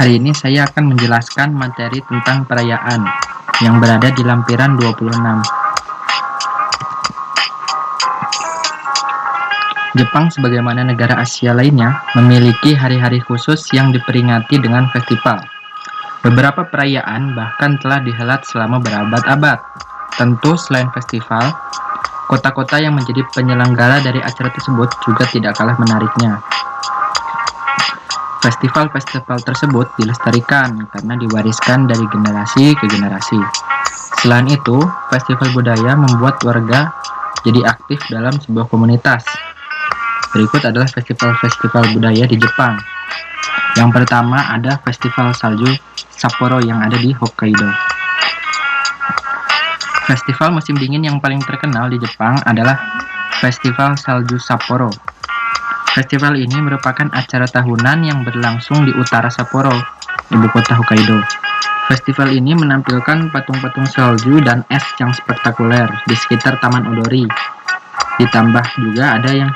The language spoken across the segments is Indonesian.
Hari ini saya akan menjelaskan materi tentang perayaan yang berada di lampiran 26. Jepang sebagaimana negara Asia lainnya memiliki hari-hari khusus yang diperingati dengan festival. Beberapa perayaan bahkan telah dihelat selama berabad-abad. Tentu selain festival, kota-kota yang menjadi penyelenggara dari acara tersebut juga tidak kalah menariknya. Festival-festival tersebut dilestarikan karena diwariskan dari generasi ke generasi. Selain itu, festival budaya membuat warga jadi aktif dalam sebuah komunitas. Berikut adalah festival-festival budaya di Jepang. Yang pertama ada Festival Salju Sapporo yang ada di Hokkaido. Festival musim dingin yang paling terkenal di Jepang adalah Festival Salju Sapporo. Festival ini merupakan acara tahunan yang berlangsung di utara Sapporo, ibu kota Hokkaido. Festival ini menampilkan patung-patung salju dan es yang spektakuler di sekitar Taman Odori. Ditambah juga ada yang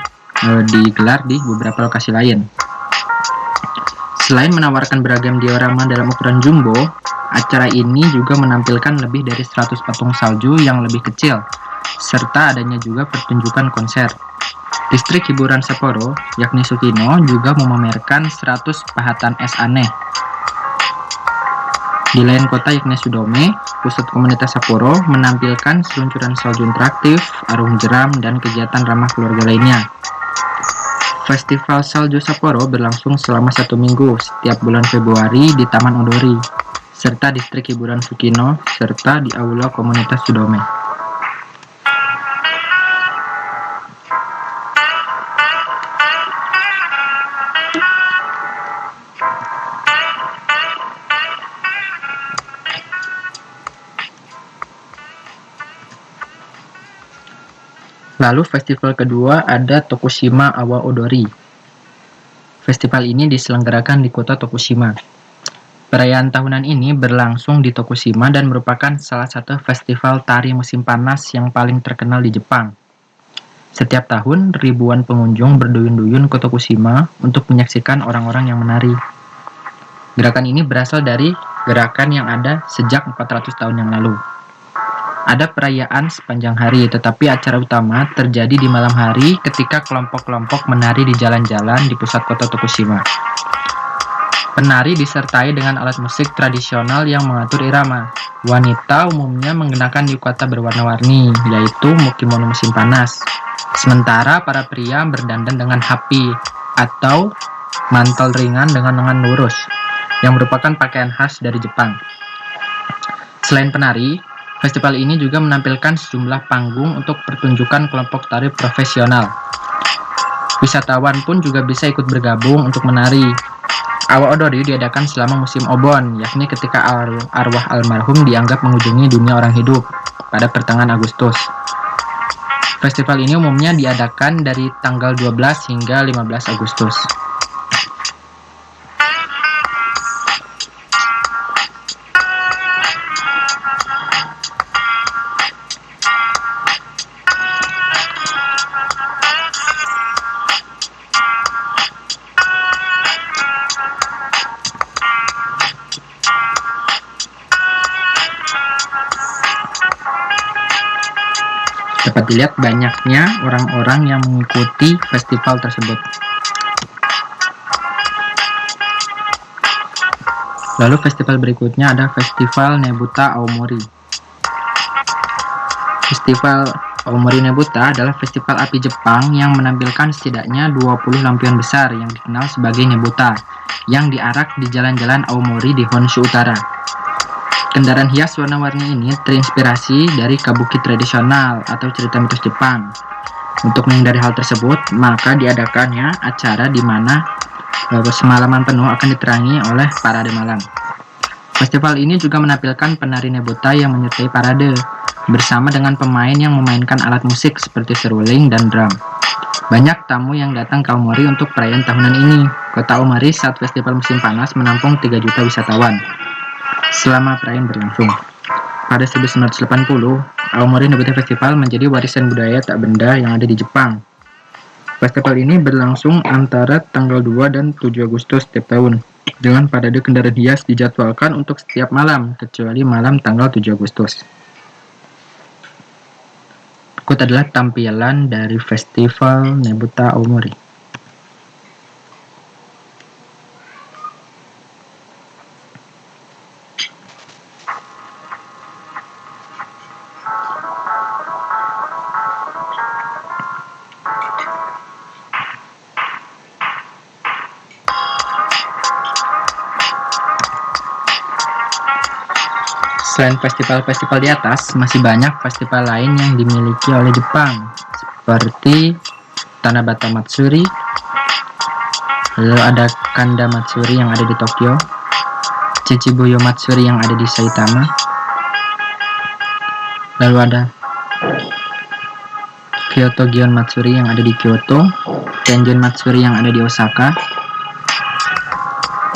digelar di beberapa lokasi lain. Selain menawarkan beragam diorama dalam ukuran jumbo, acara ini juga menampilkan lebih dari 100 patung salju yang lebih kecil, serta adanya juga pertunjukan konser. Distrik hiburan Sapporo, yakni Tsukino, juga memamerkan 100 pahatan es aneh. Di lain kota yakni Sudome, pusat komunitas Sapporo menampilkan seluncuran salju interaktif, arung jeram, dan kegiatan ramah keluarga lainnya. Festival Salju Sapporo berlangsung selama 1 minggu setiap bulan Februari di Taman Odori, serta distrik hiburan Tsukino, serta di aula komunitas Sudome. Lalu festival kedua ada Tokushima Awa Odori. Festival ini diselenggarakan di kota Tokushima. Perayaan tahunan ini berlangsung di Tokushima dan merupakan salah satu festival tari musim panas yang paling terkenal di Jepang. Setiap tahun, ribuan pengunjung berduyun-duyun ke Tokushima untuk menyaksikan orang-orang yang menari. Gerakan ini berasal dari gerakan yang ada sejak 400 tahun yang lalu. Ada perayaan sepanjang hari, tetapi acara utama terjadi di malam hari ketika kelompok-kelompok menari di jalan-jalan di pusat kota Tokushima. Penari disertai dengan alat musik tradisional yang mengatur irama. Wanita umumnya mengenakan yukata berwarna-warni, yaitu mukimono musim panas. Sementara para pria berdandan dengan hapi atau mantel ringan dengan lengan lurus, yang merupakan pakaian khas dari Jepang. Selain penari, festival ini juga menampilkan sejumlah panggung untuk pertunjukan kelompok tari profesional. Wisatawan pun juga bisa ikut bergabung untuk menari. Awa Odori diadakan selama musim Obon, yakni ketika arwah almarhum dianggap mengunjungi dunia orang hidup pada pertengahan Agustus. Festival ini umumnya diadakan dari tanggal 12 hingga 15 Agustus. Dapat dilihat banyaknya orang-orang yang mengikuti festival tersebut. Lalu festival berikutnya ada Festival Nebuta Aomori. Festival Aomori Nebuta adalah festival api Jepang yang menampilkan setidaknya 20 lampion besar yang dikenal sebagai Nebuta, yang diarak di jalan-jalan Aomori di Honshu Utara. Kendaraan hias warna-warni ini terinspirasi dari kabuki tradisional atau cerita mitos Jepang. Untuk menghindari hal tersebut, maka diadakannya acara di mana semalaman penuh akan diterangi oleh parade malam. Festival ini juga menampilkan penari Nebuta yang menyertai parade, bersama dengan pemain yang memainkan alat musik seperti seruling dan drum. Banyak tamu yang datang ke Aomori untuk perayaan tahunan ini. Kota Aomori saat festival musim panas menampung 3 juta wisatawan selama perayaan berlangsung. Pada 1980, Aomori Nobuta Festival menjadi warisan budaya tak benda yang ada di Jepang. Festival ini berlangsung antara tanggal 2 dan 7 Agustus setiap tahun, dengan parade kendaraan hias dijadwalkan untuk setiap malam, kecuali malam tanggal 7 Agustus. Berikut adalah tampilan dari Festival Nobuta Aomori. Selain festival-festival di atas, masih banyak festival lain yang dimiliki oleh Jepang, seperti Tanabata Matsuri, lalu ada Kanda Matsuri yang ada di Tokyo, Chichibuyo Matsuri yang ada di Saitama, lalu ada Kyoto Gion Matsuri yang ada di Kyoto, Tenjin Matsuri yang ada di Osaka,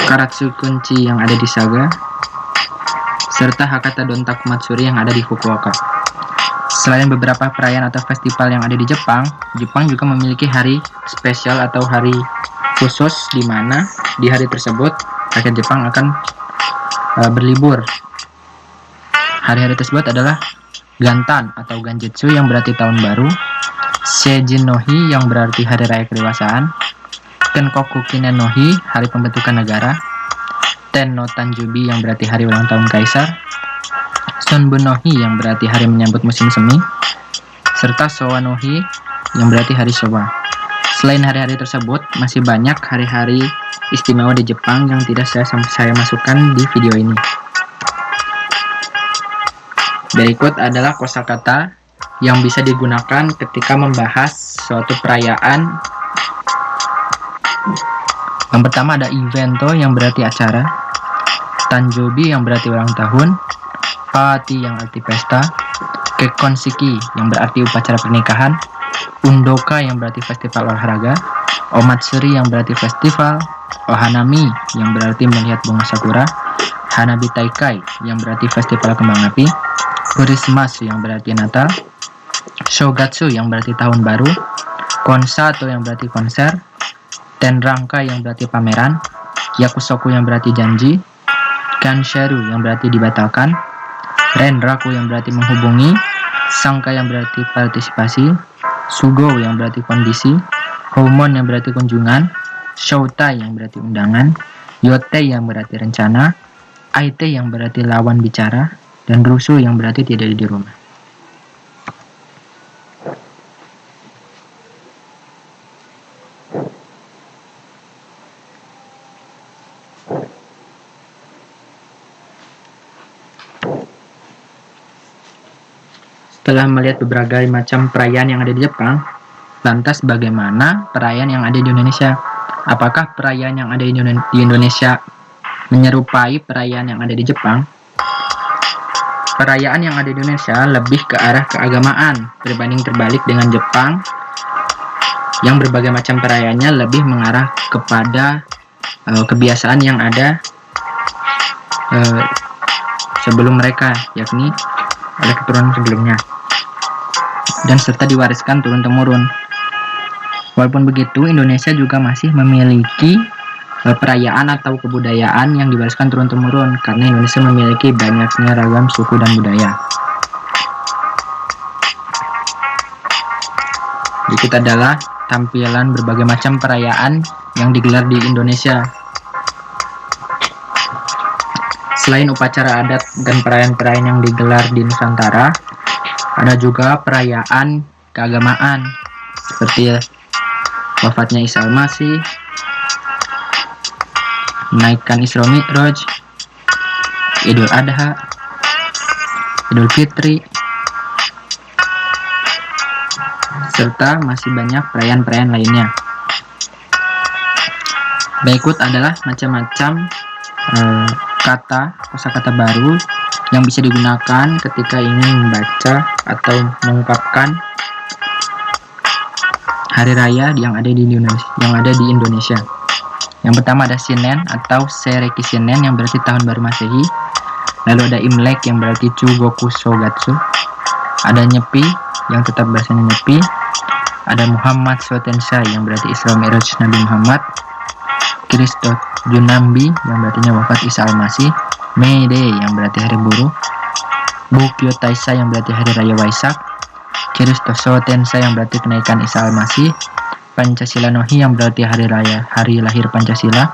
Karatsu Kunchi yang ada di Saga, serta Hakata Dontaku Matsuri yang ada di Fukuoka. Selain beberapa perayaan atau festival yang ada di Jepang, Jepang juga memiliki hari spesial atau hari khusus di mana di hari tersebut rakyat Jepang akan berlibur. Hari-hari tersebut adalah Gantan atau Ganjitsu yang berarti tahun baru, Seijin no Hi yang berarti hari raya kedewasaan, Kenkoku Kinen no Hi hari pembentukan negara, Ten no Tanjubi yang berarti hari ulang tahun kaisar, Shunbun no Hi yang berarti hari menyambut musim semi, serta Showa no Hi yang berarti hari Showa. Selain hari-hari tersebut, masih banyak hari-hari istimewa di Jepang yang tidak saya masukkan di video ini. Berikut adalah kosakata yang bisa digunakan ketika membahas suatu perayaan. Yang pertama ada evento yang berarti acara, Tanjobi yang berarti ulang tahun, Party yang arti pesta, Kekkonsiki yang berarti upacara pernikahan, Undoka yang berarti festival olahraga, Omatsuri yang berarti festival, Ohanami yang berarti melihat bunga sakura, Hanabi Taikai yang berarti festival kembang api, Christmas yang berarti Natal, Shogatsu yang berarti tahun baru, Konsato yang berarti konser, Tenranka yang berarti pameran, Yakusoku yang berarti janji, Kansharu yang berarti dibatalkan, Renraku yang berarti menghubungi, Sangka yang berarti partisipasi, Sugo yang berarti kondisi, Homon yang berarti kunjungan, Shoutai yang berarti undangan, Yote yang berarti rencana, Aite yang berarti lawan bicara, dan Rusu yang berarti tidak ada di rumah. Setelah melihat berbagai macam perayaan yang ada di Jepang, lantas bagaimana perayaan yang ada di Indonesia? Apakah perayaan yang ada di Indonesia menyerupai perayaan yang ada di Jepang? Perayaan yang ada di Indonesia lebih ke arah keagamaan, berbanding terbalik dengan Jepang yang berbagai macam perayaannya lebih mengarah kepada kebiasaan yang ada sebelum mereka, yakni oleh keturunan sebelumnya, dan serta diwariskan turun-temurun. Walaupun begitu, Indonesia juga masih memiliki perayaan atau kebudayaan yang diwariskan turun-temurun, karena Indonesia memiliki banyaknya ragam suku dan budaya. Berikut adalah tampilan berbagai macam perayaan yang digelar di Indonesia. Selain upacara adat dan perayaan-perayaan yang digelar di Nusantara, ada juga perayaan keagamaan seperti wafatnya Isa al-Masih, menaikkan Isra Mi'raj, Idul Adha, Idul Fitri, serta masih banyak perayaan-perayaan lainnya. Berikut adalah macam-macam kosakata baru yang bisa digunakan ketika ingin membaca atau mengungkapkan hari raya yang ada di Indonesia. Yang pertama ada Shinen atau Seireki Shinen yang berarti tahun baru Masehi. Lalu ada Imlek yang berarti Chugoku Shogatsu. Ada Nyepi yang tetap bahasanya Nyepi. Ada Muhammad Shotensai yang berarti Isra Mi'raj Nabi Muhammad. Kristo Junambi yang berarti wafat Isa Al-Masih. May Day yang berarti hari buruh. Bukyo Taisai yang berarti hari raya Waisak. Kristo Shotensai yang berarti kenaikan Isa Al-Masih. Pancasila no Hi yang berarti hari lahir Pancasila.